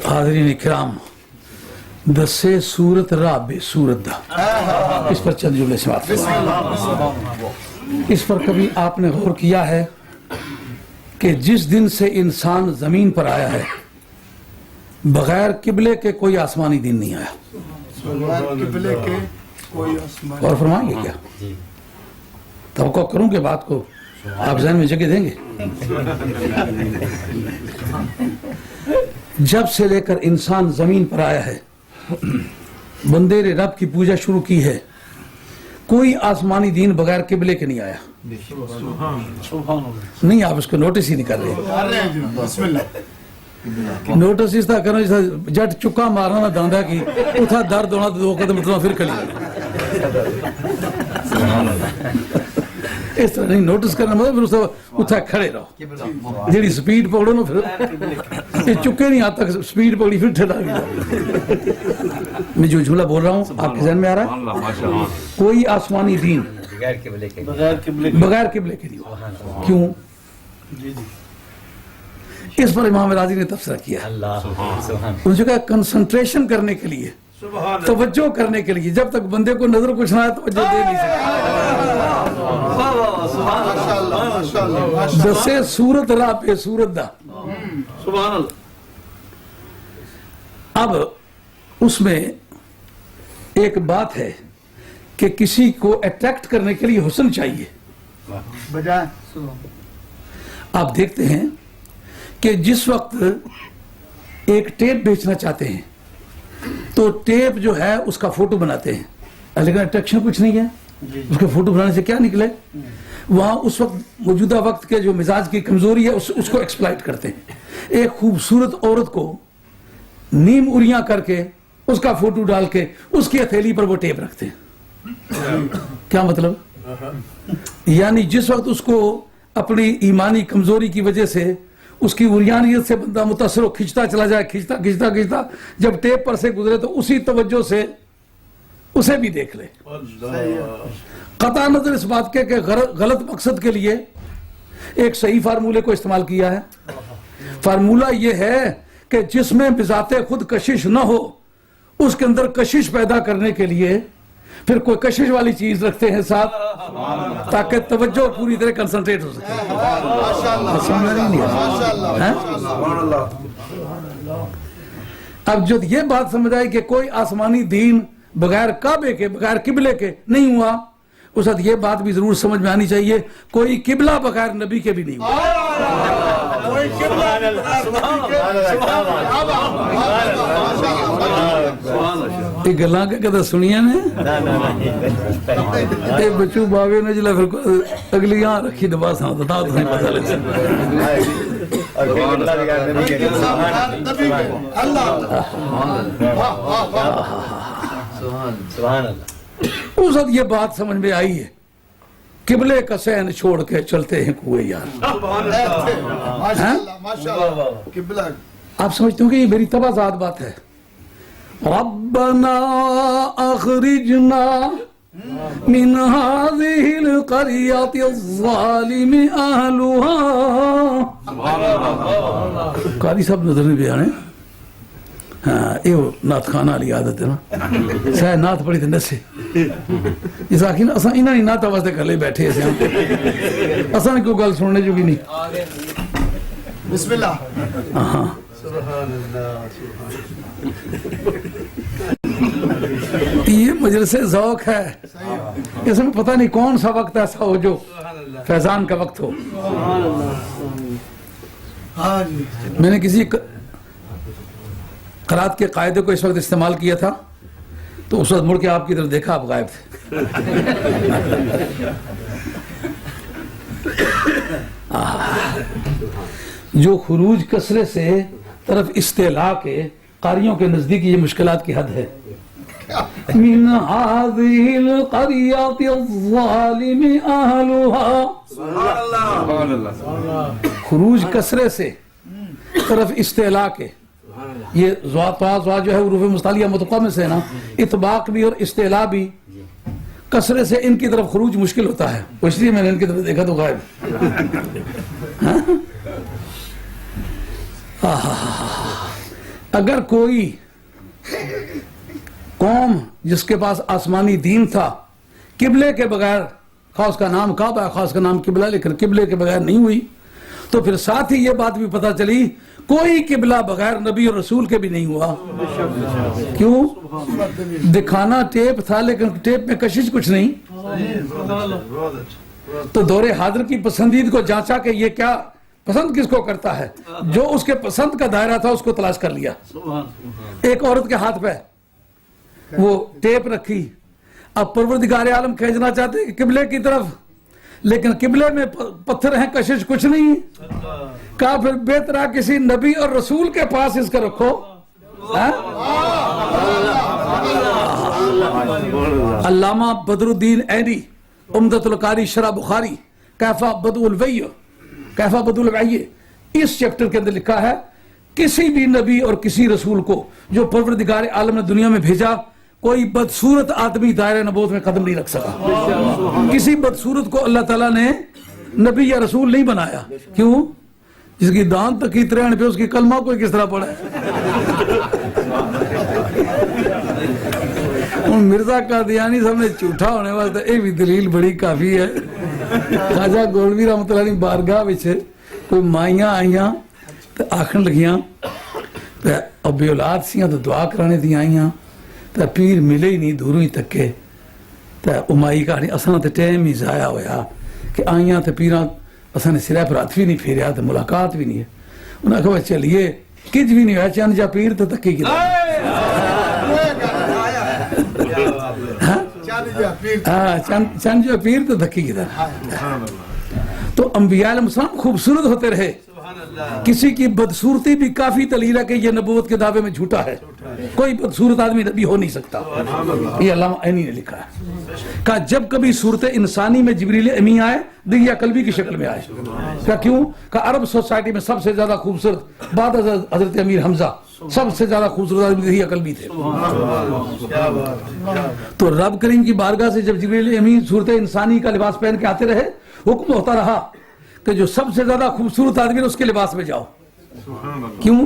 حاضرین کرام، دسے سورت راب سورت دا، اس پر چند جملے سے بات فرمائیں۔ اس پر کبھی آپ نے غور کیا ہے کہ جس دن سے انسان زمین پر آیا ہے بغیر قبلے کے کوئی آسمانی دین نہیں آیا؟ اور فرمائیں گے کیا؟ توقع کروں کہ بات کو آپ ذہن میں جگہ دیں گے؟ جب سے لے کر انسان زمین پر آیا ہے بندے نے رب کی پوجا شروع کی ہے، کوئی آسمانی دین بغیر قبلے کے نہیں آیا۔ نہیں، آپ اس کو نوٹس ہی نہیں کر رہے۔ نوٹس اس طرح کرنا جیسا جٹ چکا مارنا نہ داندا کی اتھا درد ہونا دو قدم اتنا پھر کھڑی اس طرح نہیں نوٹس کرنا مطلب پھر اس طرح اتھا کھڑے رہو، جیڑی سپیڈ پکڑو نا پھر یہ چکے نہیں آتا سپیڈ پکڑی پھر ٹھڑا گیا۔ میں جو جملہ بول رہا ہوں آپ کے ذہن میں آ رہا ہے؟ کوئی آسمانی دین بغیر قبلے کے نہیں ہوا۔ کیوں؟ اس پر امام راضی نے تبصرہ کیا۔ انہوں نے کہا کنسنٹریشن کرنے کے لیے، توجہ کرنے کے لیے، جب تک بندے کو نظر کچھ نہ آئے توجہ دے نہیں سکتا۔ دسے سورت را پہ سورت دا۔ اب اس میں ایک بات ہے کہ کسی کو اٹریکٹ کرنے کے لیے حسن چاہیے۔ آپ دیکھتے ہیں کہ جس وقت ایک ٹیپ بیچنا چاہتے ہیں تو ٹیپ جو ہے اس کا فوٹو بناتے ہیں، لیکن اٹریکشن کچھ نہیں ہے۔ اس کے فوٹو بنانے سے کیا نکلے؟ وہاں اس وقت موجودہ وقت کے جو مزاج کی کمزوری ہے اس کو ایکسپلائٹ کرتے ہیں۔ ایک خوبصورت عورت کو نیم اریاں کر کے اس کا فوٹو ڈال کے اس کی ہتھیلی پر وہ ٹیپ رکھتے ہیں۔ کیا مطلب؟ یعنی جس وقت اس کو اپنی ایمانی کمزوری کی وجہ سے اس کی اریانیت سے بندہ متاثر ہو، کھچتا چلا جائے، کھچتا جب ٹیپ پر سے گزرے تو اسی توجہ سے اسے بھی دیکھ لے۔ قطع نظر اس بات کے کہ غلط مقصد کے لیے ایک صحیح فارمولے کو استعمال کیا ہے۔ فارمولہ یہ ہے کہ جس میں بذات خود کشش نہ ہو اس کے اندر کشش پیدا کرنے کے لیے پھر کوئی کشش والی چیز رکھتے ہیں ساتھ تاکہ توجہ پوری طرح کنسنٹریٹ ہو سکے۔ اب جو یہ بات سمجھ آئی کہ کوئی آسمانی دین بغیر کعبے کے، بغیر قبلے کے نہیں ہوا، اس وقت یہ بات بھی ضرور سمجھ میں آنی چاہیے کوئی قبلہ بغیر نبی کے بھی نہیں ہوا۔ یہ گلاں کے کدھر سنیا نے اے بچو باوے نے جلے پھر اگلی یہاں رکھی دبا ساں بتا تو نہیں پتہ لگ سبحان اللہ۔ اس وقت یہ بات سمجھ میں آئی ہے قبلے کا سین چھوڑ کے چلتے ہیں کوئے یار۔ آپ سمجھتے ہوں کہ یہ میری تباہ ذات بات ہے۔ ربنا اخرجنا من هذه القرية الظالم اهلها۔ قاری صاحب نظر نہیں پہ آنے؟ ہاں یہ نات خانہ علی عادت ہے نا، سہ نات پڑھی تھے نسے اس آخر اساں انہاں ہی نات واسطے کھلے بیٹھے اسے اساں نے کوئی گل سننے جو بھی نہیں۔ بسم اللہ۔ ہاں یہ مجلس ذوق ہے، اس میں پتہ نہیں کون سا وقت ایسا ہو جو فیضان کا وقت ہو۔ میں نے کسی قرات کے قاعدے کو اس وقت استعمال کیا تھا تو اس وقت مڑ کے آپ کی طرف دیکھا، آپ غائب تھے۔ جو خروج کسرے سے طرف استعلاء کے قاریوں کے نزدیک یہ مشکلات کی حد ہے۔ من هذه القرية الظالم أهلها۔ سبحان اللہ۔ خروج کسرے سے طرف استعلاء کے، یہ زوا جو ہے حروف مستعلیہ متقع میں سے ہے نا، اطباق بھی اور استعلاء بھی، کسرے سے ان کی طرف خروج مشکل ہوتا ہے، اس لیے میں نے ان کی طرف دیکھا تو غائب۔ اگر کوئی قوم جس کے پاس آسمانی دین تھا قبلے کے بغیر، خواہ اس کا نام کعبہ ہے خواہ اس کا نام قبلہ، لیکن قبلے کے بغیر نہیں ہوئی، تو پھر ساتھ ہی یہ بات بھی پتہ چلی کوئی قبلہ بغیر نبی اور رسول کے بھی نہیں ہوا۔ کیوں؟ دکھانا ٹیپ تھا لیکن ٹیپ میں کشش کچھ نہیں، تو دور حاضر کی پسندید کو جانچا کہ یہ کیا پسند کس کو کرتا ہے، جو اس کے پسند کا دائرہ تھا اس کو تلاش کر لیا۔ ایک عورت کے ہاتھ پہ وہ ٹیپ رکھی، اب پروردگار عالم کھینچنا چاہتے کہ قبلے کی طرف، لیکن قبلے میں پتھر ہیں کشش کچھ نہیں، کہا پھر بہتر کسی نبی اور رسول کے پاس اس کو رکھو۔ علامہ بدر الدین عینی عمدۃ القاری شرح بخاری کیفہ بدء الوحی اس چیپٹر کے اندر لکھا ہے کسی بھی نبی اور کسی رسول کو جو پروردگار عالم نے دنیا میں بھیجا کوئی بدصورت آدمی دائرہ نبوت میں قدم نہیں رکھ سکا۔ کسی بدصورت کو اللہ تعالیٰ نے نبی یا رسول نہیں بنایا۔ کیوں؟ جس کی دان تقید رہنے پہ اس کی کلمہ کوئی کس طرح پڑھا مرزا قادیانی صاحب نے جھوٹا ہونے واسطے یہ بھی دلیل بڑی کافی ہے۔ خواجہ گولوی رحمۃ اللہ علیہ بارگاہ وچ کوئی مائیاں آئیاں تے آکھن لگیاں تے ابی اولاد سیاں تے دعا کرانے دی آئیاں تے پیر ملے ہی نہیں، دوروں ہی تکے تے امائی کہانی اساں تے ٹائم ہی ضائع ہویا کہ آئیاں تے پیراں اساں نے سرہ پر ہاتھ بھی نہیں پھیریا تے ملاقات بھی نہیں ہے۔ انہوں نے کہا چلیے کچھ بھی نہیں ہوا چند جا پیر تے تکی کی چند جو پیر تو دھکی کی طرح۔ تو انبیاء علیہ السلام خوبصورت ہوتے رہے، کسی کی بدصورتی بھی کافی دلیل ہے کہ یہ نبوت کے دعوے میں جھوٹا ہے، کوئی بدصورت آدمی نبی ہو نہیں سکتا۔ یہ علامہ عینی نے لکھا ہے، کہا جب کبھی صورت انسانی میں جبریل امی آئے دیا قلبی کی شکل میں آئے۔ کہا کیوں؟ کہا عرب سوسائٹی میں سب سے زیادہ خوبصورت بعد حضرت امیر حمزہ سب سے زیادہ خوبصورت آدمی دیا قلبی تھے۔ تو رب کریم کی بارگاہ سے جب جبریل امین صورت انسانی کا لباس پہن کے آتے رہے، حکم ہوتا رہا کہ جو سب سے زیادہ خوبصورت آدمی اس کے لباس میں جاؤ۔ کیوں؟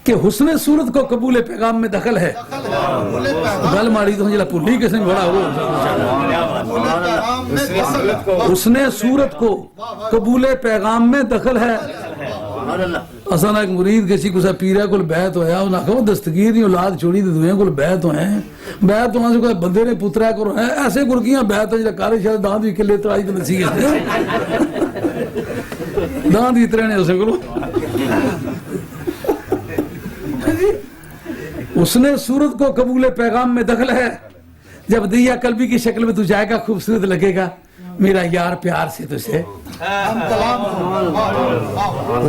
کہ حسن صورت کو قبول پیغام میں دخل ہے۔ گل ماری تو جلا پولی کس نے بڑا ہو، حسن صورت کو قبول پیغام میں دخل ہے۔ اساں ایک مرید کسی کو پیرا کول بیعت ہویا، انہاں کہا دستگیر دی اولاد چھوڑی تے دوئیں کول بیعت ہوئے ہیں، بیعت ہونے سے کوئی بندے نے پترا کرو ہے ایسے گرکیاں بیعت ہوئی کارے شاید داند بھی کلے ترائی تے نصیحت داند بھی ترنے اسے کرو۔ اس نے صورت کو قبول پیغام میں دخل ہے، جب دیا قلبی کی شکل میں تو جائے گا خوبصورت لگے گا میرا یار پیار سے تجھے۔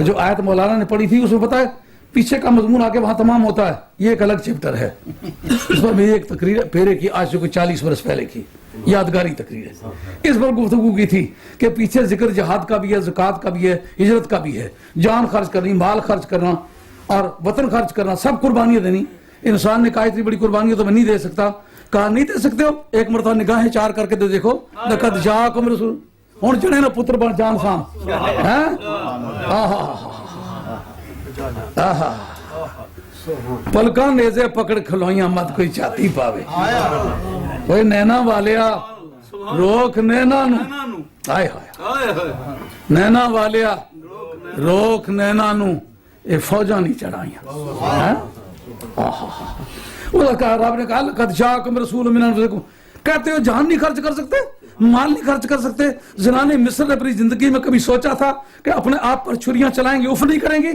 جو آیت مولانا نے پڑھی تھی اس میں پتا ہے پیچھے کا مضمون آگے وہاں تمام ہوتا ہے، یہ ایک الگ چیپٹر ہے۔ اس پر میری ایک تقریر پھیرے کی آج سے کوئی 40 برس پہلے کی یادگاری تقریر ہے، اس پر گفتگو کی تھی کہ پیچھے ذکر جہاد کا بھی ہے، زکوٰۃ کا بھی ہے، ہجرت کا بھی ہے، جان خرچ کرنی، مال خرچ کرنا اور وطن خرچ کرنا، سب قربانیاں دینی۔ انسان نے کہا اتنی بڑی قربانیاں تو میں نہیں دے سکتا، کہا نہیں دے سکتے ہو ایک مرتبہ نگاہیں چار کر کے دیکھو لقد جاءکم رسول ہوں جنے نا پتر بن جان سام پلکاں نیزے پکڑ کھلوئیاں مت کوئی چھاتی پاوے، کوئی نینا والیا روک نینا نو، آئے ہائے نینا والیا روک نینا نو، اے فوجاں نہیں چڑھائیاں۔ رب نے کہا لقد جاءکم رسول من انفسکم، کہتے ہو جان نہیں خرچ کر سکتے، مال نہیں خرچ کر سکتے؟ زنان مصر نے اپنی زندگی میں کبھی سوچا تھا کہ اپنے آپ پر چھریاں چلائیں گے اف نہیں کریں گے؟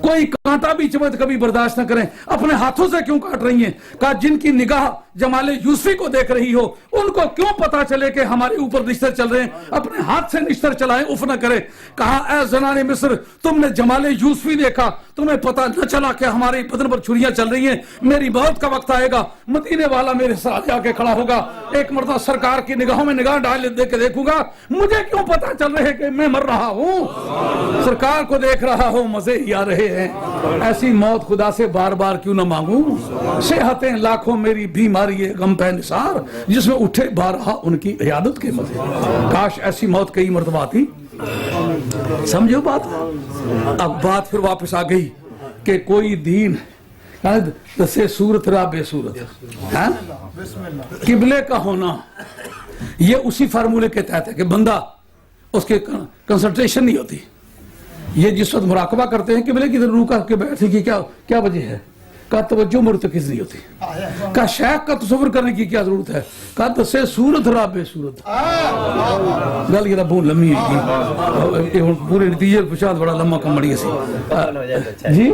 کوئی کانٹا بھی چبھے تو کبھی برداشت نہ کریں، اپنے ہاتھوں سے کیوں کاٹ رہی ہیں؟ کہا جن کی نگاہ جمال یوسفی کو دیکھ رہی ہو ان کو کیوں پتا چلے کہ ہمارے اوپر نشتر چل رہے ہیں، اپنے ہاتھ سے نشتر چلائیں اف نہ کرے۔ کہا اے زنان مصر تم نے جمال یوسفی دیکھا، تمہیں پتا نہ چلا کہ ہمارے بدن پر چھریاں چل رہی ہیں، میری موت کا وقت آئے گا، مدینے والا میرے ساتھ آ کے کھڑا ہوگا، ایک مرتبہ سرکار کی نگاہوں میں نگاہ ڈال دے کے دیکھوں گا، مجھے کیوں پتا چل رہے کہ میں مر رہا ہوں، سرکار کو دیکھ رہا ہوں، مزے ہی آ رہے ہیں۔ ایسی موت خدا سے بار بار کیوں نہ مانگوں؟ صحتیں لاکھوں میری بیماری ہے غم پہ نثار، جس میں اٹھے بارہا ان کی عیادت کے مزے، کاش ایسی موت کئی مرتبہ آتی۔ سمجھو بات؟ اب بات پھر واپس آ گئی کہ کوئی دین دسے صورت را بے صورت، ہاں قبلے کا ہونا یہ اسی فارمولے کے تحت ہے کہ بندہ اس کے کنسنٹریشن نہیں ہوتی. یہ جس وقت مراقبہ کرتے ہیں قبلے کی طرف روح کر کے بیٹھنے کی کیا وجہ ہے؟ کا توجہ مرتکز نہیں ہوتی. کا شیخ کا تصور کرنے کی کیا ضرورت ہے؟ کا دسے صورت را بے صورت. گل یہ بہت لمبی ہے، پورے نتیجے پچھاد بڑا لمبا کم بڑی سی جی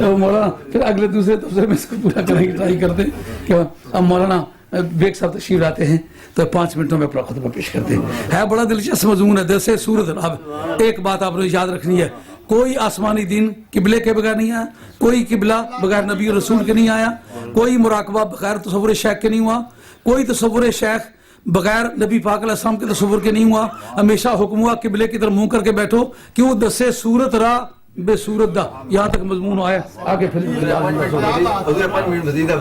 مولانا. پھر اگلے دوسرے تفسیر میں اس کو پورا کرنے کی ٹرائی کرتے کہ اب مولانا بیگ صاحب تشریف لاتے ہیں تو 5 منٹوں میں اپنا خطبہ پیش کرتے ہیں. ہے بڑا دلچسپ مضمون ہے، دسے صورت را. اب ایک بات آپ نے یاد رکھنی ہے، کوئی آسمانی دین قبلے کے بغیر نہیں آیا، کوئی قبلہ بغیر نبی اور رسول کے نہیں آیا، کوئی مراقبہ بغیر تصور شیخ کے نہیں ہوا، کوئی تصور شیخ بغیر نبی پاک علیہ السلام کے تصور کے نہیں ہوا. ہمیشہ حکم ہوا قبلے کی طرف منہ کر کے بیٹھو. کیوں؟ دسے صورت را بے صورت دا. یہاں تک مضمون آیا. آگے پھر اگر 5 منٹ مزید آپ